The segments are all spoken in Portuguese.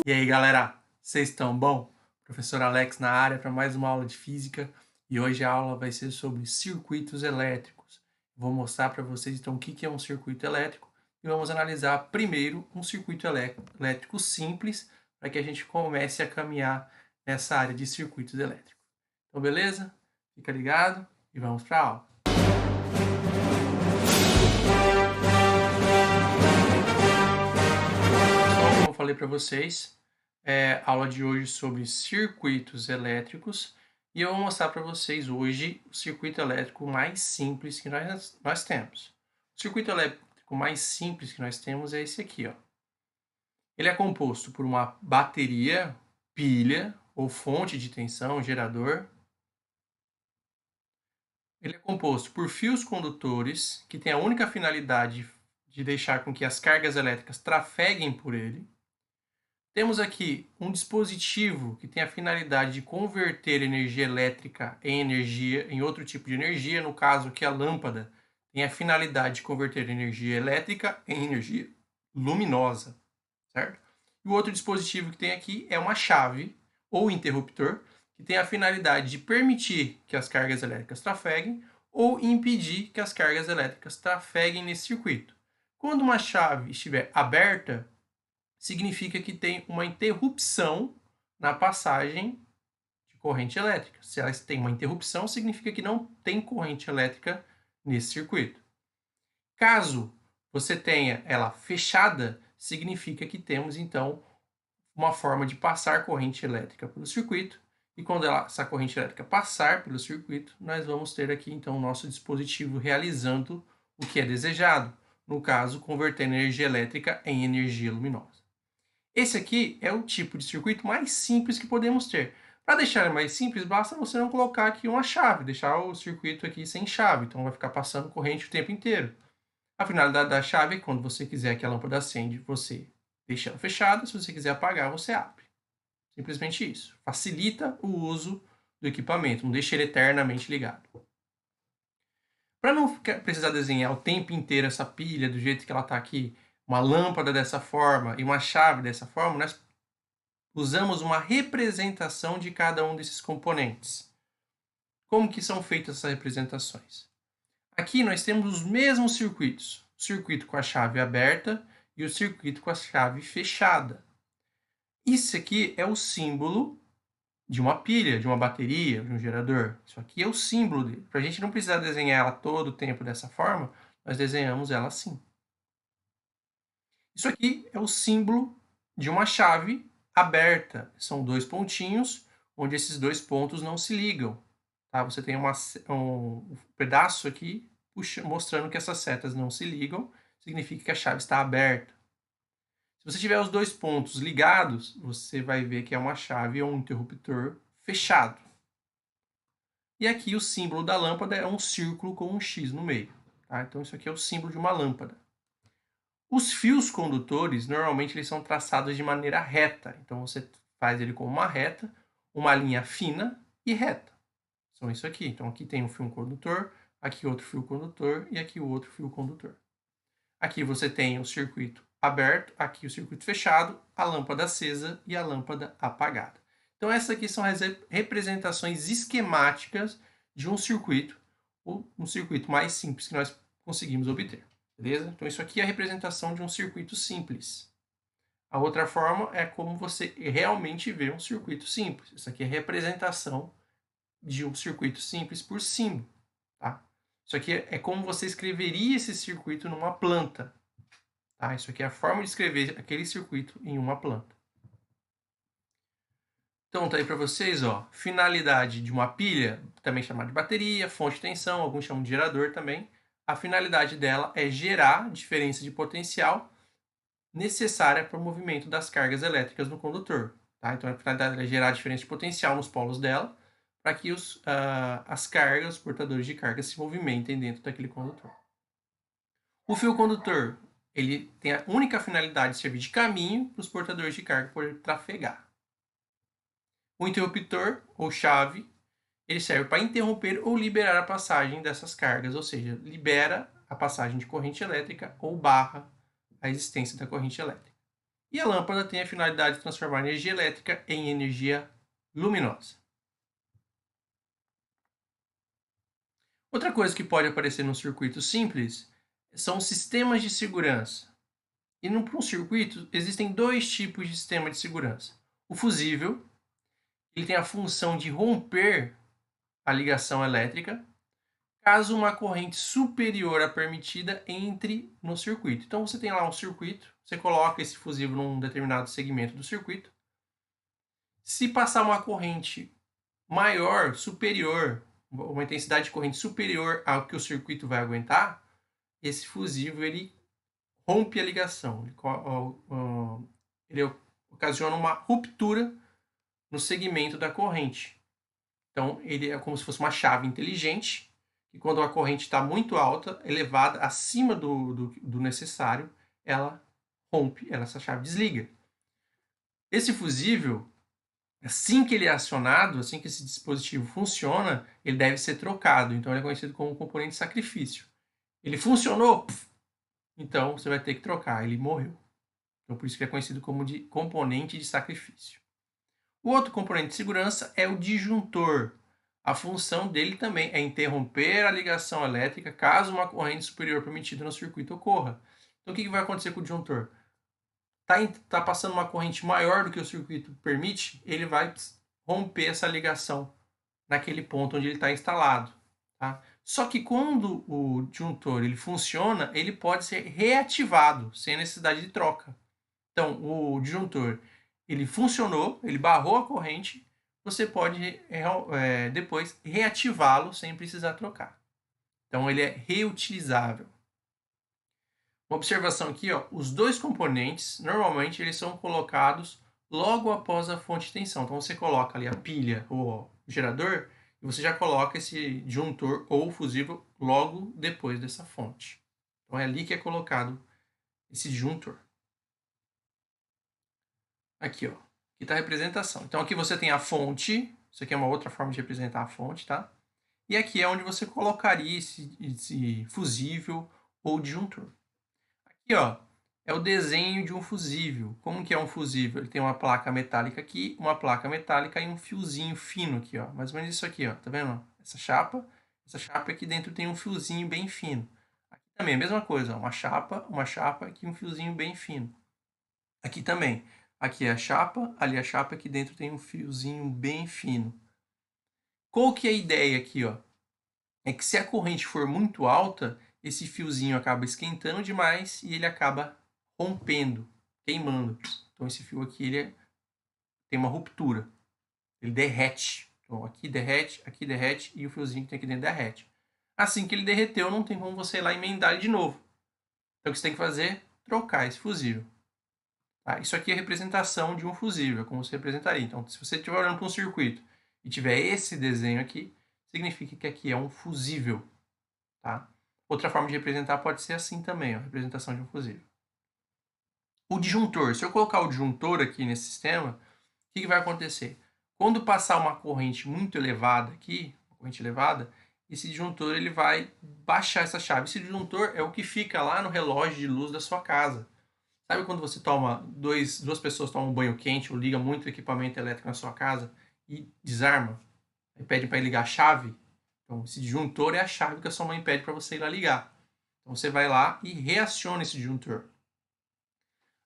E aí, galera, vocês estão bom? Professor Alex na área para mais uma aula de física e hoje a aula vai ser sobre circuitos elétricos. Vou mostrar para vocês então o que é um circuito elétrico e vamos analisar primeiro um circuito elétrico simples para que a gente comece a caminhar nessa área de circuitos elétricos. Então, beleza? Fica ligado e vamos para a aula. Então, como eu falei para vocês, a aula de hoje sobre circuitos elétricos e eu vou mostrar para vocês hoje o circuito elétrico mais simples que nós temos. O circuito elétrico mais simples que nós temos é esse aqui, ó. Ele é composto por uma bateria, pilha ou fonte de tensão, gerador. Ele é composto por fios condutores que têm a única finalidade de deixar com que as cargas elétricas trafeguem por ele. Temos aqui um dispositivo que tem a finalidade de converter energia elétrica em outro tipo de energia, no caso que a lâmpada tem a finalidade de converter energia elétrica em energia luminosa, certo? E o outro dispositivo que tem aqui é uma chave ou interruptor, que tem a finalidade de permitir que as cargas elétricas trafeguem ou impedir que as cargas elétricas trafeguem nesse circuito. Quando uma chave estiver aberta, significa que tem uma interrupção na passagem de corrente elétrica. Se ela tem uma interrupção, significa que não tem corrente elétrica nesse circuito. Caso você tenha ela fechada, significa que temos então uma forma de passar corrente elétrica pelo circuito. E quando essa corrente elétrica passar pelo circuito, nós vamos ter aqui então o nosso dispositivo realizando o que é desejado. No caso, convertendo energia elétrica em energia luminosa. Esse aqui é o tipo de circuito mais simples que podemos ter. Para deixar ele mais simples, basta você não colocar aqui uma chave, deixar o circuito aqui sem chave, então vai ficar passando corrente o tempo inteiro. A finalidade da chave é quando você quiser que a lâmpada acende, você deixa ela fechada, se você quiser apagar, você abre. Simplesmente isso. Facilita o uso do equipamento, não deixa ele eternamente ligado. Para não precisar desenhar o tempo inteiro essa pilha do jeito que ela está aqui, uma lâmpada dessa forma e uma chave dessa forma, nós usamos uma representação de cada um desses componentes. Como que são feitas essas representações? Aqui nós temos os mesmos circuitos. O circuito com a chave aberta e o circuito com a chave fechada. Isso aqui é o símbolo de uma pilha, de uma bateria, de um gerador. Isso aqui é o símbolo dele. Para a gente não precisar desenhar ela todo o tempo dessa forma, nós desenhamos ela assim. Isso aqui é o símbolo de uma chave aberta. São dois pontinhos, onde esses dois pontos não se ligam. Tá? Você tem um pedaço aqui mostrando que essas setas não se ligam, significa que a chave está aberta. Se você tiver os dois pontos ligados, você vai ver que é uma chave ou um interruptor fechado. E aqui o símbolo da lâmpada é um círculo com um X no meio. Tá? Então isso aqui é o símbolo de uma lâmpada. Os fios condutores, normalmente, eles são traçados de maneira reta. Então, você faz ele com uma reta, uma linha fina e reta. São isso aqui. Então, aqui tem um fio condutor, aqui outro fio condutor e aqui o outro fio condutor. Aqui você tem o circuito aberto, aqui o circuito fechado, a lâmpada acesa e a lâmpada apagada. Então, essas aqui são as representações esquemáticas de um circuito, ou um circuito mais simples que nós conseguimos obter. Beleza? Então, isso aqui é a representação de um circuito simples. A outra forma é como você realmente vê um circuito simples. Isso aqui é a representação de um circuito simples por símbolo. Tá? Isso aqui é como você escreveria esse circuito numa planta. Tá? Isso aqui é a forma de escrever aquele circuito em uma planta. Então, tá aí para vocês, ó, finalidade de uma pilha, também chamada de bateria, fonte de tensão, alguns chamam de gerador também. A finalidade dela é gerar diferença de potencial necessária para o movimento das cargas elétricas no condutor. Tá? Então, a finalidade é gerar diferença de potencial nos polos dela para que as cargas, os portadores de carga, se movimentem dentro daquele condutor. O fio condutor ele tem a única finalidade de servir de caminho para os portadores de carga poderem trafegar. O interruptor, ou chave, ele serve para interromper ou liberar a passagem dessas cargas, ou seja, libera a passagem de corrente elétrica ou barra a existência da corrente elétrica. E a lâmpada tem a finalidade de transformar energia elétrica em energia luminosa. Outra coisa que pode aparecer num circuito simples são sistemas de segurança. E para um circuito existem dois tipos de sistema de segurança. O fusível, ele tem a função de romper a ligação elétrica caso uma corrente superior à permitida entre no circuito. Então você tem lá um circuito, você coloca esse fusível num determinado segmento do circuito. Se passar uma corrente maior, superior, uma intensidade de corrente superior ao que o circuito vai aguentar, esse fusível ele rompe a ligação, ele ocasiona uma ruptura no segmento da corrente. Então ele é como se fosse uma chave inteligente, e quando a corrente está muito alta, elevada, acima do necessário, ela rompe, essa chave desliga. Esse fusível, assim que ele é acionado, assim que esse dispositivo funciona, ele deve ser trocado. Então ele é conhecido como componente de sacrifício. Ele funcionou? Então você vai ter que trocar, ele morreu. Então por isso que é conhecido como de componente de sacrifício. O outro componente de segurança é o disjuntor. A função dele também é interromper a ligação elétrica caso uma corrente superior permitida no circuito ocorra. Então o que vai acontecer com o disjuntor? Tá passando uma corrente maior do que o circuito permite, ele vai romper essa ligação naquele ponto onde ele está instalado. Tá? Só que quando o disjuntor ele funciona, ele pode ser reativado sem necessidade de troca. Então, o disjuntor ele funcionou, ele barrou a corrente, você pode depois reativá-lo sem precisar trocar. Então, ele é reutilizável. Uma observação aqui, ó, os dois componentes, normalmente, eles são colocados logo após a fonte de tensão. Então, você coloca ali a pilha ou o gerador e você já coloca esse disjuntor ou fusível logo depois dessa fonte. Então, é ali que é colocado esse disjuntor. Aqui, ó. Aqui está a representação. Então, aqui você tem a fonte. Isso aqui é uma outra forma de representar a fonte, tá? E aqui é onde você colocaria esse fusível ou disjuntor. Aqui, ó, é o desenho de um fusível. Como que é um fusível? Ele tem uma placa metálica aqui, uma placa metálica e um fiozinho fino aqui, ó. Mais ou menos isso aqui, ó. Tá vendo? Essa chapa aqui dentro tem um fiozinho bem fino. Aqui também a mesma coisa, ó. Uma chapa aqui um fiozinho bem fino. Aqui também. Aqui é a chapa, ali a chapa, aqui dentro tem um fiozinho bem fino. Qual que é a ideia aqui, ó? É que se a corrente for muito alta, esse fiozinho acaba esquentando demais e ele acaba rompendo, queimando. Então esse fio aqui tem uma ruptura, ele derrete. Então aqui derrete e o fiozinho que tem aqui dentro derrete. Assim que ele derreteu, não tem como você ir lá e emendar ele de novo. Então o que você tem que fazer? Trocar esse fusível. Tá? Isso aqui é a representação de um fusível, como você representaria. Então, se você estiver olhando para um circuito e tiver esse desenho aqui, significa que aqui é um fusível. Tá? Outra forma de representar pode ser assim também, ó, a representação de um fusível. O disjuntor. Se eu colocar o disjuntor aqui nesse sistema, o que vai acontecer? Quando passar uma corrente muito elevada aqui, uma corrente elevada, esse disjuntor ele vai baixar essa chave. Esse disjuntor é o que fica lá no relógio de luz da sua casa. Sabe quando você toma, duas pessoas tomam um banho quente ou liga muito equipamento elétrico na sua casa e desarma? Aí pede para ligar a chave? Então, esse disjuntor é a chave que a sua mãe pede para você ir lá ligar. Então, você vai lá e reaciona esse disjuntor.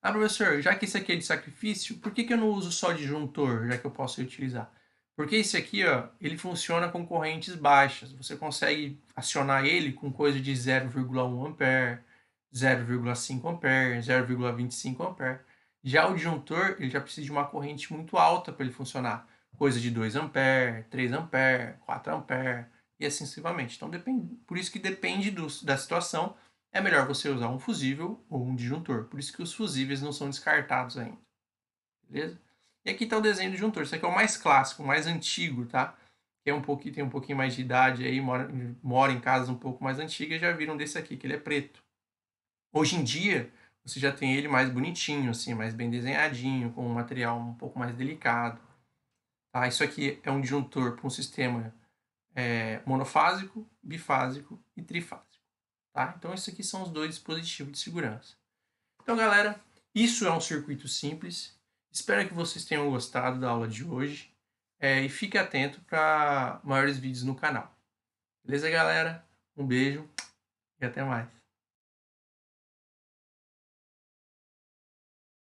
Ah, professor, já que esse aqui é de sacrifício, por que eu não uso só disjuntor, já que eu posso utilizar? Porque esse aqui, ó, ele funciona com correntes baixas. Você consegue acionar ele com coisa de 0,1 ampere, 0,5 ampere, 0,25 ampere. Já o disjuntor, ele já precisa de uma corrente muito alta para ele funcionar. Coisa de 2 ampere, 3 ampere, 4 ampere e assim sucessivamente. Então, por isso que depende da situação, é melhor você usar um fusível ou um disjuntor. Por isso que os fusíveis não são descartados ainda. Beleza? E aqui está o desenho do disjuntor. Esse aqui é o mais clássico, o mais antigo, tá? Que é tem um pouquinho mais de idade aí, mora em casas um pouco mais antigas, já viram desse aqui, que ele é preto. Hoje em dia, você já tem ele mais bonitinho, assim, mais bem desenhadinho, com um material um pouco mais delicado. Tá? Isso aqui é um disjuntor para um sistema monofásico, bifásico e trifásico. Tá? Então, esses aqui são os dois dispositivos de segurança. Então, galera, Isso é um circuito simples. Espero que vocês tenham gostado da aula de hoje. E fique atento para maiores vídeos no canal. Beleza, galera? Um beijo e até mais.